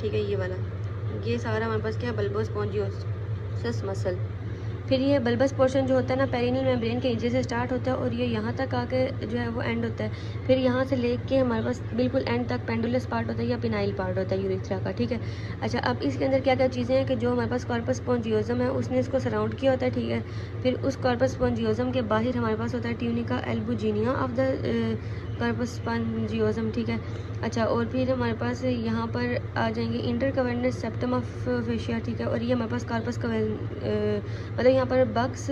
ठीक है, ये वाला, ये सारा हमारे पास क्या है, बल्बो स्पॉन्जियोसस मसल। फिर ये बल्बस पोर्शन जो होता है ना पेरिनियल मेम्ब्रेन के नीचे से स्टार्ट होता है और ये यहाँ तक आके जो है वो एंड होता है। फिर यहाँ से लेके हमारे पास बिल्कुल एंड तक पेंडुलस पार्ट होता है या पिनाइल पार्ट होता है यूरिथ्रा का, ठीक है। अच्छा, अब इसके अंदर क्या क्या चीज़ें हैं कि जो हमारे पास कॉर्पस स्पॉन्जियोसम है उसने इसको सराउंड किया होता है, ठीक है। फिर उस कॉर्पस स्पॉन्जियोसम के बाहर हमारे पास होता है tunica albuginea of the corpus spongiosum, ठीक है। अच्छा, और फिर हमारे पास यहाँ पर आ जाएंगे inter cavernous septum of fascia, ठीक है। और ये हमारे पास कॉर्पस मतलब यहाँ पर बक्स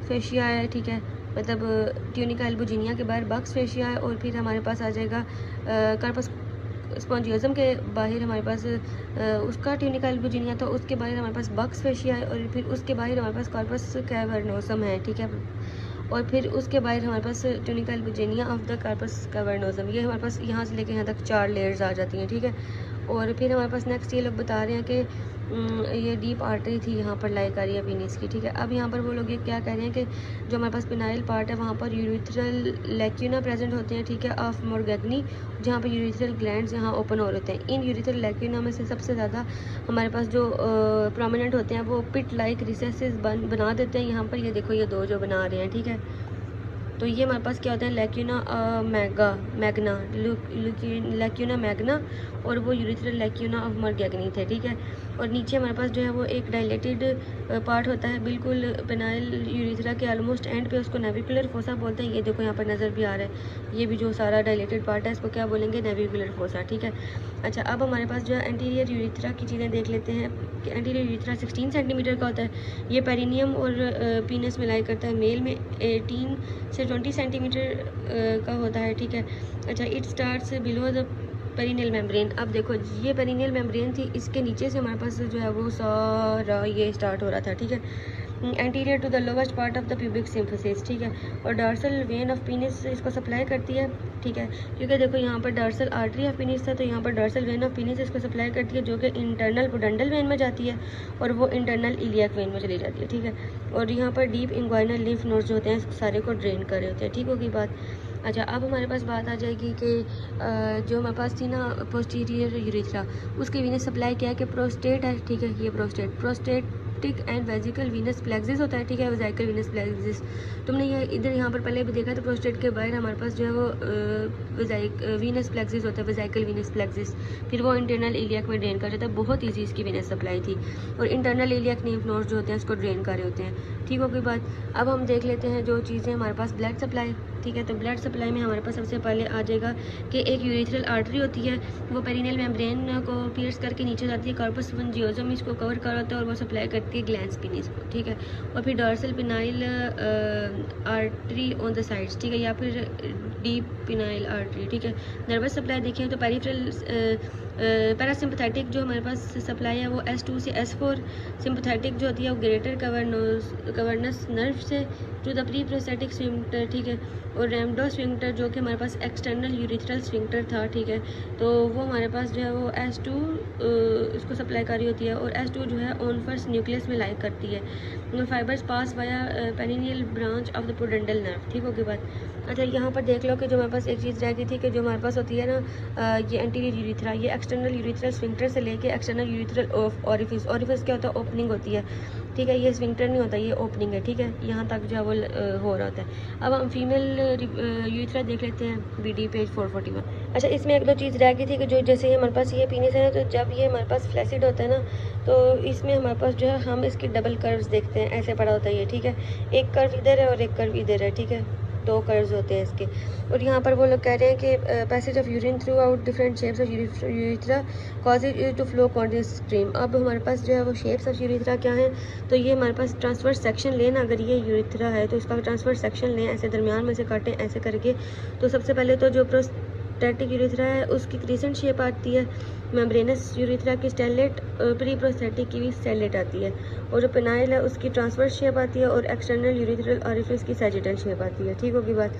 फेशिया है, ठीक है, मतलब ट्यूनिका एल्बुजिनिया के बाहर बक्स फेशिया है। और फिर हमारे पास आ जाएगा कॉर्पस स्पॉन्जियोसम के बाहर हमारे पास उसका ट्यूनिका एल्बुजिनिया, तो उसके बाहर हमारे पास बक्स फेशिया है। और फिर उसके बाहर हमारे पास कॉर्पस कैवर्नोसम है, ठीक है। और फिर उसके बाहर हमारे पास tunica albuginea of the corpus cavernosum. ये हमारे पास यहाँ से लेके यहाँ तक 4 लेयर्स आ जाती हैं, ठीक है। और फिर हमारे पास नेक्स्ट ये लोग बता रहे हैं कि ये डीप आर्टरी थी यहाँ पर लाई कर रही है पीनिस की, ठीक है। अब यहाँ पर वो लोग ये क्या कह रहे हैं कि जो हमारे पास पिनाइल पार्ट है वहाँ पर यूरिथ्रल लैक्यूना प्रेजेंट होते हैं, ठीक है, ऑफ मोरगैग्नी, जहाँ पर यूरिथ्रल ग्लैंड्स यहाँ ओपन हो रहे हैं। इन यूरिथ्रल लैक्यूना में से सबसे ज़्यादा हमारे पास जो प्रोमिनेंट होते हैं वो पिट लाइक रिसेसेस बना देते हैं। यहाँ पर ये देखो, ये 2 जो बना रहे हैं, ठीक है। तो ये हमारे पास क्या होता है, लैक्यूना मैग्ना, लैक्यूना मैग्ना, और वो यूरिथ्रल लैक्यूना ऑफ मरगैग्नी थे, ठीक है। और नीचे हमारे पास जो है वो एक डायलेटेड पार्ट होता है बिल्कुल पेनाइल यूरिथ्रा के ऑलमोस्ट एंड पे, उसको नेविकुलर फोसा बोलते हैं। ये देखो यहाँ पर नज़र भी आ रहा है, ये भी जो सारा डायलेटेड पार्ट है इसको क्या बोलेंगे, नेविकुलर फोसा, ठीक है। अच्छा, अब हमारे पास जो है एंटीरियर यूरिथ्रा की चीज़ें देख लेते हैं कि एंटीरियर यूरिथ्रा 16 सेंटीमीटर का होता है। ये पेरिनियम और पीनस में लाई करता है। मेल में 18 से 20 सेंटीमीटर का होता है, ठीक है। अच्छा, it starts below the perineal membrane. अब देखो, ये पेरिनियल मेम्ब्रेन थी, इसके नीचे से हमारे पास जो है वो सारा ये स्टार्ट हो रहा था, ठीक है। Anterior to the lowest part of the pubic symphysis, ठीक है। और डॉर्सल वेन ऑफ पीनिस इसको सप्लाई करती है, ठीक है, क्योंकि देखो यहाँ पर डॉर्सल आर्टरी ऑफ पीनिस था, तो यहाँ पर डॉर्सल वेन ऑफ पीनिस इसको सप्लाई करती है, जो कि इंटरनल पोडेंडल वेन में जाती है और वो इंटरनल इलियक वेन में चली जाती है, ठीक है। और यहाँ पर डीप इंग्वाइनल लिम्फ नोड्स जो होते हैं सारे को ड्रेन कर रहे होते हैं, ठीक होगी बात। अच्छा, अब हमारे पास बात आ जाएगी कि जो हमारे पास थी ना पोस्टीरियर यूरिथ्रा, उसकी वीनस सप्लाई क्या है कि प्रोस्टेट है, ठीक है। ये prostatic and vesicle Venus plexus होता है, ठीक है, वेजिकल वीनस प्लेक्सिस। तुमने ये इधर यहाँ पर पहले भी देखा था, प्रोस्टेट के बाहर हमारे पास जो है वो वीनस प्लेक्सिस होता है, वेजिकल वीनस प्लेक्सिस। फिर वो इंटरनल इलियक में ड्रेन कर जाता है, बहुत ईजी इसकी वीनस सप्लाई थी। और इंटरनल इलियक लिम्फ नोड्स जो होते हैं उसको ड्रेन कर रहे होते हैं, ठीक होगी बात। अब हम देख लेते हैं जो चीज़ें हमारे पास ब्लड सप्लाई, ठीक है। तो ब्लड सप्लाई में हमारे पास सबसे पहले आ जाएगा कि एक यूरिथ्रल आर्टरी होती है, वो पेरिनियल मेम्ब्रेन को पियर्स करके नीचे जाती है, कॉर्पस स्पॉन्जियोसम इसको कवर कर होता है और वो सप्लाई करती है ग्लैंड्स पीनिस को, ठीक है। और फिर dorsal phenyl artery on the sides, ठीक है, या फिर डीप पिनाइल आर्टरी, ठीक है। नर्वस सप्लाई देखें तो पेरिफेरल पैरासिम्पथेटिक जो हमारे पास सप्लाई है वो S2 से S4, सिंपथेटिक जो होती है वो ग्रेटर कवर्नस नर्व से to the pre prostatic sphincter, ठीक है। और रैमडो स्फिंक्टर जो कि हमारे पास एक्सटर्नल यूरिथ्रल स्फिंक्टर था, ठीक है। तो वो हमारे पास जो है वो S2 इसको सप्लाई कर रही होती है। और S2 जो है ऑन फर्स्ट न्यूक्लियस में लाइक करती है। Fibres pass via perineal branch of the pudendal nerve, ठीक होगी बात। अच्छा, यहाँ पर देख लो कि जो हमारे पास एक चीज़ रह गई थी कि जो हमारे पास होती है ना ये एंटीरियर यूरिथ्रा, ये एक्सटर्नल यूरिथ्रल स्फिंक्टर से लेके एक्सटर्नल यूरिथ्रल ऑरिफिस, ऑरिफिस क्या होता है, ओपनिंग होती है, ठीक है। ये स्फिंक्टर नहीं होता, ये ओपनिंग है, ठीक है, यहाँ तक जो है वो हो रहा होता है। अब हम फीमेल यूरिथ्रा देख लेते हैं, BD पेज 441। अच्छा, इसमें एक दो चीज़ रह गई थी कि जो जैसे हमारे पास ये पीनिस है ना, तो जब ये हमारे पास फ्लैसिड होता है ना, तो इसमें हमारे पास जो है हम इसकी डबल कर्व्स देखते हैं, ऐसे पड़ा होता है ये, ठीक है। एक कर्व इधर है और एक कर्व इधर है, ठीक है, 2 कर्व्स होते हैं इसके। और यहाँ पर वो लोग कह रहे हैं कि passage of urine throughout different shapes of urethra causes it to flow continuous stream. अब हमारे पास जो है वो शेप्स ऑफ यूरिथ्रा क्या है, तो ये हमारे पास ट्रांसवर्स सेक्शन लेना, अगर ये यूरिथ्रा है तो इसका ट्रांसवर्स सेक्शन लें, ऐसे दरमियान में से काटें ऐसे करके। तो सबसे पहले तो जो प्रोस्टेटिक यूरिथ्रा है उसकी क्रीसेंट शेप आती है, मेम्ब्रेनस यूरिथ्रा की स्टेलेट, प्री प्रोस्टेटिक की भी स्टेलेट आती है। और जो पेनाइल है उसकी ट्रांसवर्स शेप आती है और एक्सटर्नल यूरिथ्रल ऑरिफिस की सैजिटल शेप आती है, ठीक होगी बात।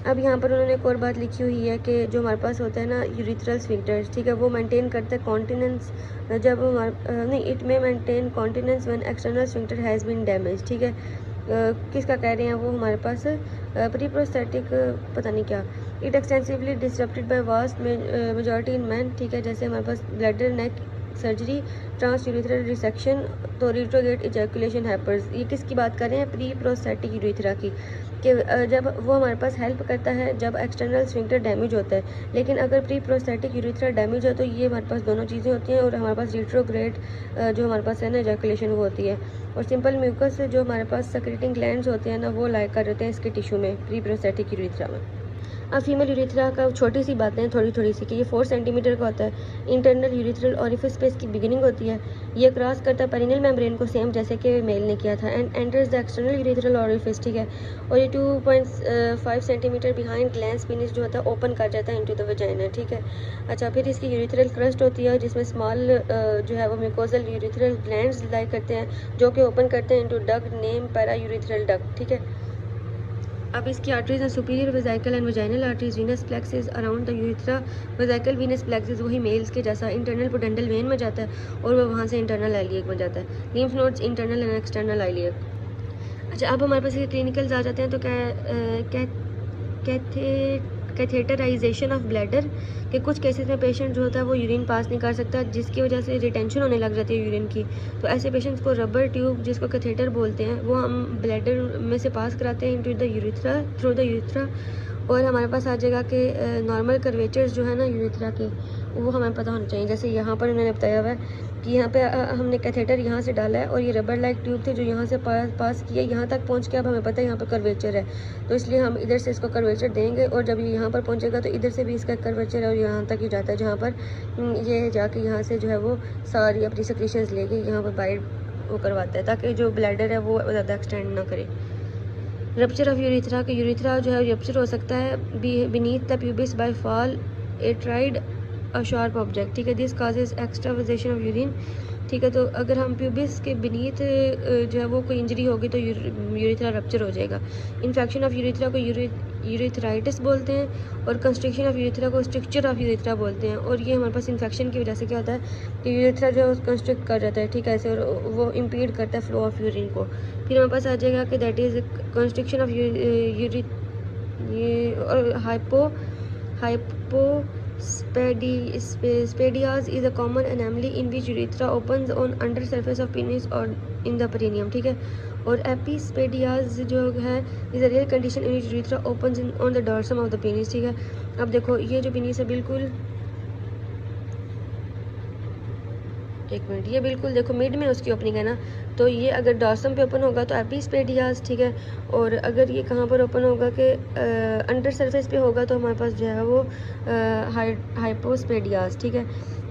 अब यहाँ पर उन्होंने एक और बात लिखी हुई है कि जो हमारे पास होता है ना यूरिथ्रल स्फिंक्टर्स, ठीक है, वो मेंटेन करते हैं कॉन्टिनेंस, जब हमारे नहीं इट में maintain continence when external sphincter has been damage, ठीक है। किसका कह रहे हैं वो हमारे पास प्री प्रोस्टेटिक पता नहीं क्या, it extensively disrupted by vast majority in man, ठीक है। जैसे हमारे पास bladder, neck surgery, trans urethral resection, तो रिट्रोगेट इजैकुलेशन हैपर्स। ये किसकी बात कर रहे हैं? प्री प्रोस्थेटिक यूरिथ्रा की, कि जब वो हमारे पास हेल्प करता है जब एक्सटर्नल स्फिंक्टर डैमेज होता है। लेकिन अगर प्री प्रोस्थेटिक यूरिथ्रा डैमेज हो तो ये हमारे पास दोनों चीज़ें होती हैं और हमारे पास रिट्रोग्रेड जो हमारे पास है ना इजैकुलेशन वो होती है। और सिंपल म्यूकस जो हमारे पास सेक्रेटिंग ग्लैंड्स होते हैं ना वो लाइक कर देते हैं इसके टिश्यू में, प्री प्रोस्थेटिक यूरिथ्रा में। अब फीमेल यूरिथ्रा का छोटी सी बातें हैं, थोड़ी थोड़ी सी, कि ये 4 सेंटीमीटर का होता है। इंटरनल यूरिथ्रल ओरिफिस पे इसकी बिगिनिंग होती है। ये क्रॉस करता है पेरिनियल मेम्ब्रेन को, सेम जैसे कि मेल ने किया था, and enters the external urethral orifice, ठीक है। और ये 2.5 सेंटीमीटर बिहाइंड ग्लैंस पेनिस जो होता है ओपन कर जाता है इनटू द वजाइना, ठीक है। अच्छा, फिर इसकी यूरिथ्रल क्रस्ट होती है जिसमें स्मॉल जो है वो म्यूकोजल यूरिथ्रल ग्लैंड्स लाई करते हैं जो कि ओपन करते हैं into duct name para urethral duct, ठीक है। अब इसकी आर्टरीज हैं superior वेजाइकल and vaginal arteries, Venus plexus around the urethra, वेजाइकल Venus plexus वही मेल्स के जैसा इंटरनल पोडेंटल वेन में जाता है और वो वहाँ से इंटरनल आइलियक में जाता है। Lymph nodes internal and external iliac. अच्छा, अब हमारे पास ये क्लिनिकल्स आ जाते हैं, तो कैथेटराइजेशन ऑफ ब्लैडर, के कुछ केसेस में पेशेंट जो होता है वो यूरिन पास नहीं कर सकता जिसकी वजह से रिटेंशन होने लग जाती है यूरिन की। तो ऐसे पेशेंट्स को रबर ट्यूब, जिसको कैथेटर बोलते हैं, वो हम ब्लैडर में से पास कराते हैं into the urethra, through the urethra. और हमारे पास आ जाएगा कि नॉर्मल कर्वेचर्स जो है ना यूरिथ्रा के, वो हमें पता होना चाहिए। जैसे यहाँ पर उन्होंने बताया हुआ है कि यहाँ पे हमने कैथेटर यहाँ से डाला है और ये रबर लाइक ट्यूब थे जो यहाँ से पास किया, यहाँ तक पहुँच के अब हमें पता है यहाँ पर कर्वेचर है, तो इसलिए हम इधर से इसको कर्वेचर देंगे और जब ये यहाँ पर पहुँचेगा तो इधर से भी इसका कर्वेचर है और यहाँ तक ही जाता है, जहाँ पर ये जाके यहाँ से जो है वो सारी अपनी सेक्रेशंस लेके यहाँ पर बाइट वो करवाता है ताकि जो ब्लैडर है वो ज़्यादा एक्सटेंड ना करे। रप्चर ऑफ यूरिथ्रा, के यूरिथ्रा जो है रप्चर हो सकता है beneath the pubis by fall a tried a sharp object, ठीक है। This causes extravasation of urine, ठीक है। तो अगर हम प्यूबिस के बीनीथ जो है वो कोई इंजरी होगी तो यूरिथ्रा रप्चर हो जाएगा। इन्फेक्शन ऑफ यूरिथ्रा को यूरिथ्राइटिस बोलते हैं और कंस्ट्रिक्शन ऑफ यूरिथ्रा को स्ट्रिक्चर ऑफ यूरिथ्रा बोलते हैं। और ये हमारे पास इन्फेक्शन की वजह से क्या होता है कि यूरिथ्रा जो है कंस्ट्रिक्ट कर जाता है, ठीक है, ऐसे, और वो इम्पीड करता है फ्लो ऑफ यूरिन को। फिर हमारे पास आ जाएगा कि दैट इज़ कंस्ट्रिक्शन ऑफ और hypospadias is a common anomaly in which urethra opens on under surface of penis or in the perineum, ठीक है। और एपिस्पेडियाज जो है is a rare condition in which urethra opens in on the dorsum of the penis, ठीक है। अब देखो ये जो पेनिस है बिल्कुल, एक मिनट, ये बिल्कुल देखो मिड में उसकी ओपनिंग है ना, तो ये अगर डॉर्सम पे ओपन होगा तो एपिस्पेडियाज, ठीक है। और अगर ये कहाँ पर ओपन होगा कि अंडर सरफेस पे होगा तो हमारे पास जो है वो हाइपोस्पेडियाज, ठीक है।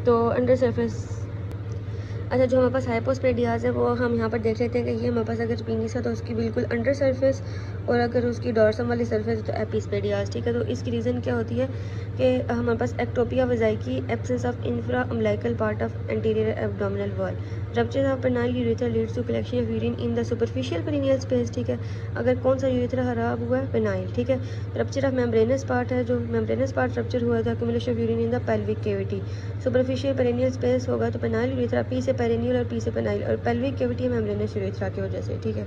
तो अंडर सरफेस, अच्छा, जो हमारे पास हाइपोस्पेडियाज है वो हम यहाँ पर देख लेते हैं कि ये हमारे पास अगर पेनिस है तो उसकी बिल्कुल अंडर सरफेस, और अगर उसकी डॉर्सम वाली सरफेस तो एपिस्पेडियाज, ठीक है। तो इसकी रीज़न क्या होती है कि हमारे पास ectopia vesicae, absence of infra umbilical part of anterior abdominal wall, rupture of penile urethra leads to collection of urine in the superficial perineal space, ठीक है। अगर कौन सा यूरिथ्रा खराब हुआ है? पेनाइल, ठीक है। रप्चर ऑफ मेम्ब्रेनस पार्ट है, जो मेम्ब्रेनस पार्ट रप्चर हुआ था, accumulation of urine in the pelvic cavity. Superficial perineal space होगा तो पेनाइल यूरिथ्रा, पी से पेरिनियल और पी से पेनाइल, और पेल्विक कैविटी मेम्ब्रेनस यूरिथ्रा की वजह से, ठीक है।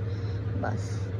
बस।